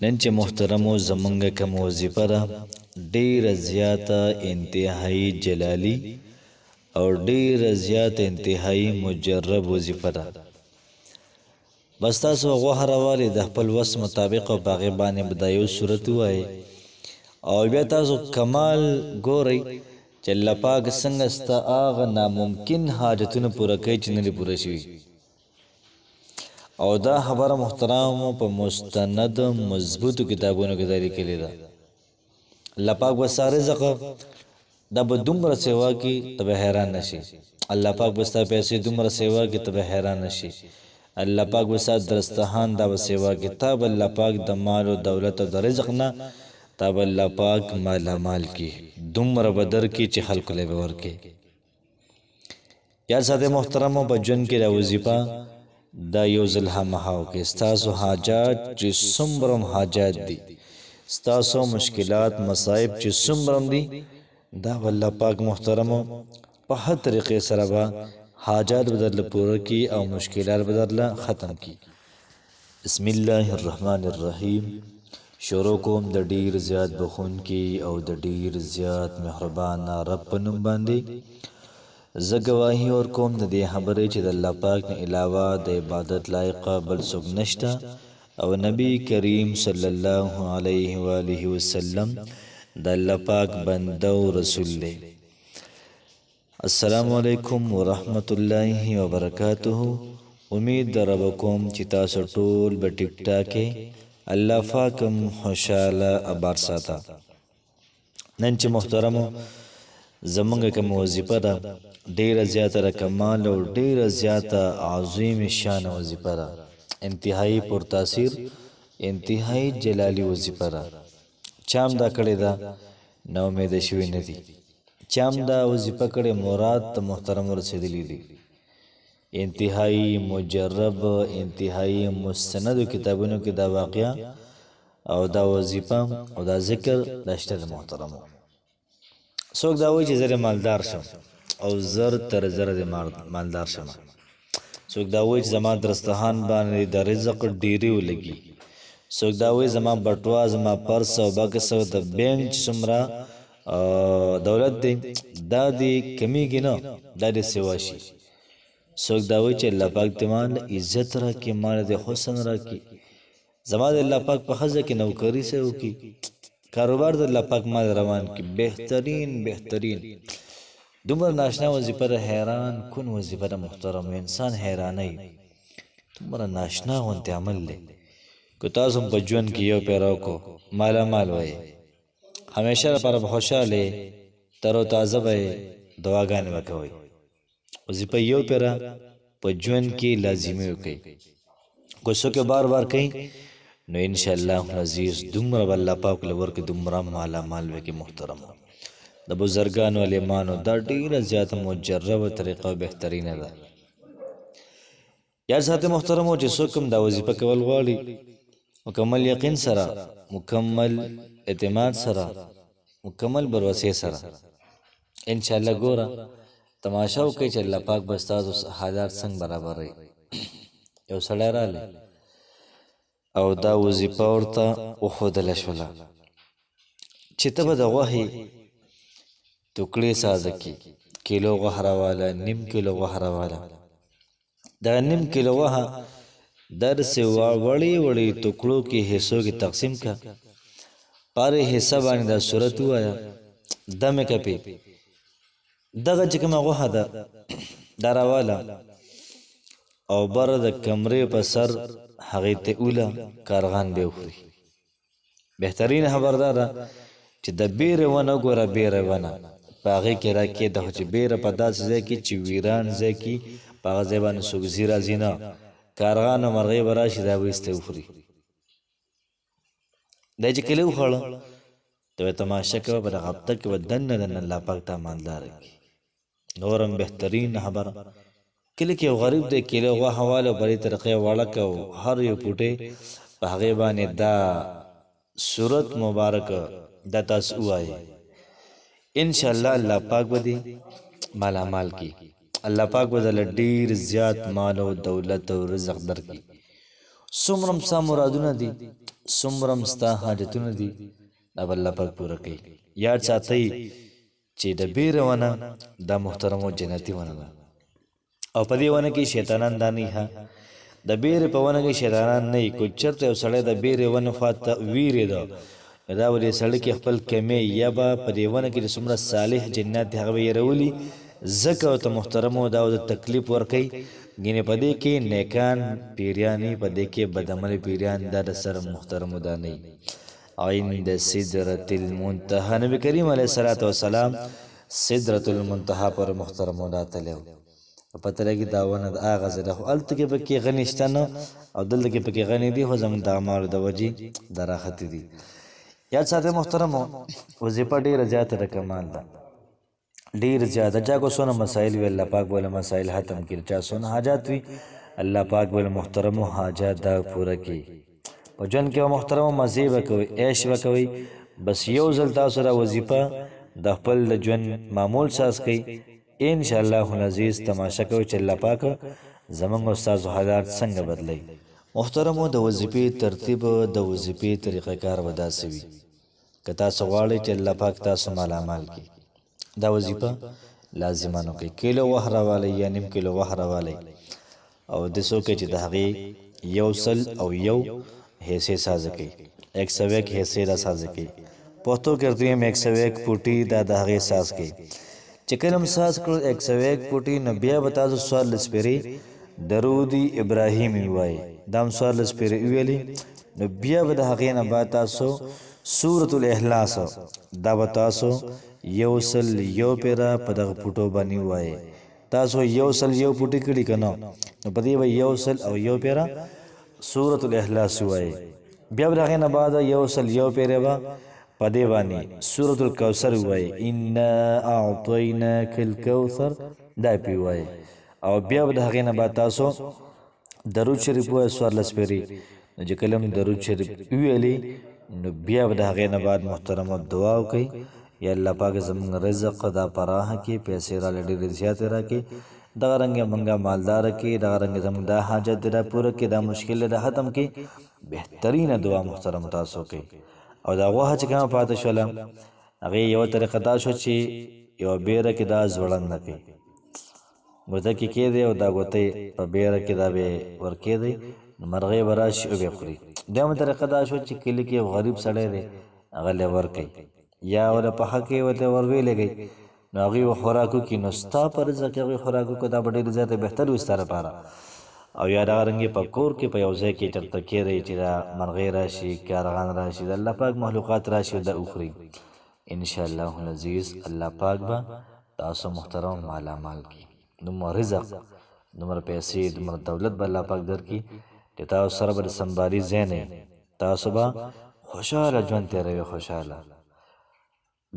نن چې محترمو زمونږ کوم وظیفه ده ډیره زیاته انتهایی جلالی او ډیره زیاته انتهایی مجرب وظیفه ده. بس تاسو غوښه راوالئ د خپل وس مطابق او په هغې باندې به دا یو صورت ووایئ او بیا تاسو کمال ګورئ چې الله پاک څنګه ستا هغه ناممکن حاجتونه پوره کوي چې نه دي پوره شوي. او دا خبره محترمو په مستند مضبوطو کتابونو کې دا لیکلې ده. الله پاک به ستا رزق دا به دومره سیوا کي ته به حیران نشي. الله پاک به ستا پیسې دومره سیوا کي ته به حیران نشي. الله پاک به ستا درستخان دا به سیوا کي تا به الله پاک د مال او دولت او د رزق نه تا به الله پاک مالامال کی دومره به درکړي چې خلکو له به ورکړي. یاد ساتئ محترمو په ژوند کې دا وظیفه دا یو ځل هممهاله وکړئ. ستاسو حاجات چې څومره حاجات دي ستاسو مشکلات مصائب چې څومره دي دا به الله پاک محترمو په هر طریقې سره به حاجات به درله پوره کړي او مشکلات به درله ختم کړي. بسم الله الرحمن الرحیم. شروع کوم د ډیر زیات بخونکي او د ډیر زیات مهربان رب په نوم باندې. زه ګواهي ورکوم د دې خبرې چې د الله پاک نه علاوه د عبادت لایق بل څوک نشته او نبی کریم صلی الله علیه و آله وسلم د الله پاک بنده او رسول دی. السلام علیکم ورحمت الله وبرکاته. امید در کوم چې تاسو ټول به ټیک ټاکې الله پاکم خوشاله ابار ساته. نن چې محترمو زمونږ کوم وظیفه ده ډیره زیاته کمال او ډیره زیاته عظیم شان وظیفه ده. انتهایی پرتاثیر انتهایی جلالی وظیفه ده. چام دا کړی ده نو امید شوی نه دي. چام دا وظیفه کړی مراد ته محترم رسیدلی دي. انتهایی مجرب انتهایی مستند کتابونو کې دا واقعا او دا وظیفه او دا ذکر داشته محترمو. څوک دا وایي چې زه مالدار شم او زر تر زر د مالدار شم. څوک دا وایي چې زما درستخان باندې د رزق ډیری ولګي. څوک دا وایي زما بټوا زما پرس او بکس او د بینک څومره دولت دی دا دی کمیږي نه دا د سیوا شي. څوک دا وایي چې الله پاک دې مال عزت راکړي مال دې حسن راکړي زما د الله پاک په ښځه کې نوکري سه وکړي کاروبار د الله پاک مال روان کی بهترین دومره ناشنا وظیفه ده حیران کن وظیفه ده محترم انسان حیراني دومره ناشنا غونته عمل دی. که تاسو په ژوند کې یو پیرو کو مالا مال وای همیشه لپاره خوشاله تر او تازه وای دعاګانې وکوي. وظیفه یو پیرا په ژوند کې لازمي وکړي کو څوک بار بار کوي نو ان شاء الله عزیز دومره الله پاک لور کې دومره مالا مال وکي. محترم د بزرګانو علمانو دا ډیره زیاته مجربه طریقه بهترینه ده. یا ساته محترم او چې څوک دا وظیفه کول غواړي مکمل یقین سره مکمل اعتماد سره مکمل بروسه سره ان شاء الله ګوره تماشا وکړي چې الله پاک به ستاسو حالات څنګه برابروي. یو سړی راغلی او دا وظیفه ورته وښودله شوله چې ته به د غوښې ټوکړې سازه کړي. کیلو غوښه راواله نیم کیلو غوښه راواله. دا نیم کیلو غوښه داسې وړې وړې ټوکړو کې حصو کې تقسیم کړه. په هرې حصه باندې دا صورت ووایه دمې کپې دغه چې کومه غوښه ده دا راواله او بره د کمرې په سر هغې ته اوله کارغان به وخوري. بهترین خبردار ده چې د بیرې ونه ګوره بیرې ونه په هغې کې راکېده خو چې بیره په داسې ځای کې چې ویران ځای کې په هغه ځای باندې څوک ځي راځي نه کارغان او مرغۍ به راشي دا به ایسته وخوري. دا چې کله وخوړه ته به تماشه کوه په دغه هفته کې به دننه الله پاک تا مالداره کړي. نورم بهترین خبره کله کې یو غریب دی کیلو غوښه واله بلې طریقې وړکه او هر یو پوټی په هغې باندې دا صورت مبارکه دا تاسو ووایئ انشاءالله الله پاک به دې مالامال کړي. الله پاک به درله ډېر زیات مال او دولت او رزق درکړي. څومره ستا مرادونه دي څومره ستا حاجتونه دي دا به الله پاک پوره کوي. یاد ساتئ چې د بیره ونه دا محترمو جنتي ونه ده او په دې ونه کې شیطانان دا نه ها د بیرې په ونه کې شیطانان نه کو چرته یو سړی د بیرې ونه خواته ویرې ده دا ولې سړی کې خپل کمې یا به په دې ونه کې د څومره صالح جنات هغه به یې راولي ځکه ورته محترمو دا د تکلیف ورکوي ګینې په دې کې نیکان پیریانې په دې کې بدعمله پیریان دا د سره محترمو دا نه عند سدرة المنتهى نبی کریم علیه الصلاۃ والسلام سدرة المنتهى پر محترمو دا تلو پته لګي دا ونه د هغه ځای ده خو هلته کې پکې غني شته نه او دلته کې پکې غني دي خو زموږ د اعمالو د وجې د راحتې دي. یاد ساتئ محترمو وظیفه ډېره زیاته د کمال ده ډېر زیاته چا کو څونه مسایل وي الله پاک بوله مسایل ختم کړي چا څونه حاجات وي الله پاک بوله محترمو حاجات دا پوره کړي په ژوند کې محترمو مزې به کوئ عیش به کوئ بس یو ځل تاسو را وظیفه د خپل د ژوند معمول ساز کوئ ان شاء الله العزیز تماشا کوي چې الله پاک زمونږ استاد حالات څنګه بدلی. محترمو د وظیفې ترتیب د وظیفې طریقه کار وداسې وي که تاسو غواړئ چې الله پاک تاسو مالامال کړي دا وظیفه لازمانو کوي کیلو وخت راوالی یا نیم کیلو وخت راوالی او دسو کې چې د هغې یو سل او یو حصې سازه کوي 101 حصې را سازه کوي پښتو کې ورته وایم 101 فوټي دا د هغې ساز کوي چې کله م ساز کړو 101 فوټي نو بیا به تاسو 14 پیرې درود ابراهیمي ووایي دا هم 14 پیرې وویلې نو بیا به د هغې نه بعد تاسو سورة الاخلاص دا به تاسو یو سل یو پیره په دغه فوټو باندې ووایي تاسو یو سل یو فوټي کړي که نه نو په دې به یو سل او یو پیره سورة الاخلاص ووایي بیا به د هغې نه بعد یو سل یو پیرې به په دې باندې سورة الکوثر ووایي انا اعطیناک الکوثر دا پې ووایي او بیا به د هغې نه بعد تاسو درود شریف ووایي 14 پیرې نو چې کله م درود شریف وویلې نو بیا به د هغې نه بعد محترمو دعا وکړئ یا الله پاک زموږ رزق دا پراخه کړي پیسې راله ډېرې زیاتې راکړي دغه رنګه منګه مالداره کړي دغه رنګه زموږ دا حاجت دی دا پوره کړي دا مشکل دی دا ختم کړي بهترینه دعا محترم تاسو کوئ او دا غوښه چې کومه پاته شوله هغې یوه طریقه دا شو چې یوه بیره کې دا زوړنده کوي ګوته کې کېدی او دا ګوتې په بیره کې دا به ورکېدی نو مرغۍ به راشي او بیا خوري دویمه طریقه دا شو چې کلي کې یو غریب سړی دی هغه له ورکوي یا ورته پخه کې ورته ورولېږئ نو هغوی به خوراک وکړي نو ستا په رزق کې هغوی خوراک وکړو دا به ډېر زیاته بهتر وي ستا لپاره او یا دغه رنګې په کور کې په یو ځای کې چېرته کېدی چې دا مرغۍ راشي کارغان راشي د الله پاک مخلوقات راشي دا وخوري انشاءالله العزیز الله پاک به تاسو محترم مالامال کړي دومره رزق دومره پیسې دومره دولت به الله پاک درکړي چې تاسو سره به د سنبالي ځای نه تاسو به خوشحاله ژوند تېروئ خوشحاله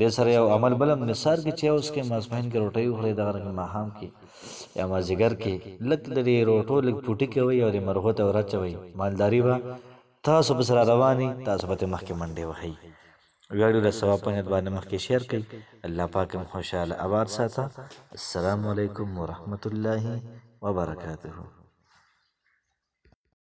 دې سره یو عمل بل هم نثار کې چې اوس کې ماسپښین کې روټۍ وخورئ دغه رنګې ماښام کې یا مازدیګر کې لږ د دې روټو لږ پوټي کوئ او د مرغو ته ور اچوئ مالداري به تاسو به سره رواني تاسو به ترې مخکې منډې وهئ ویډیو د ثواب په نیت باندې مخکې شیر کړئ الله پاک هم خوشحاله اباد ساته السلام علیکم ورحمة الله وبرکاته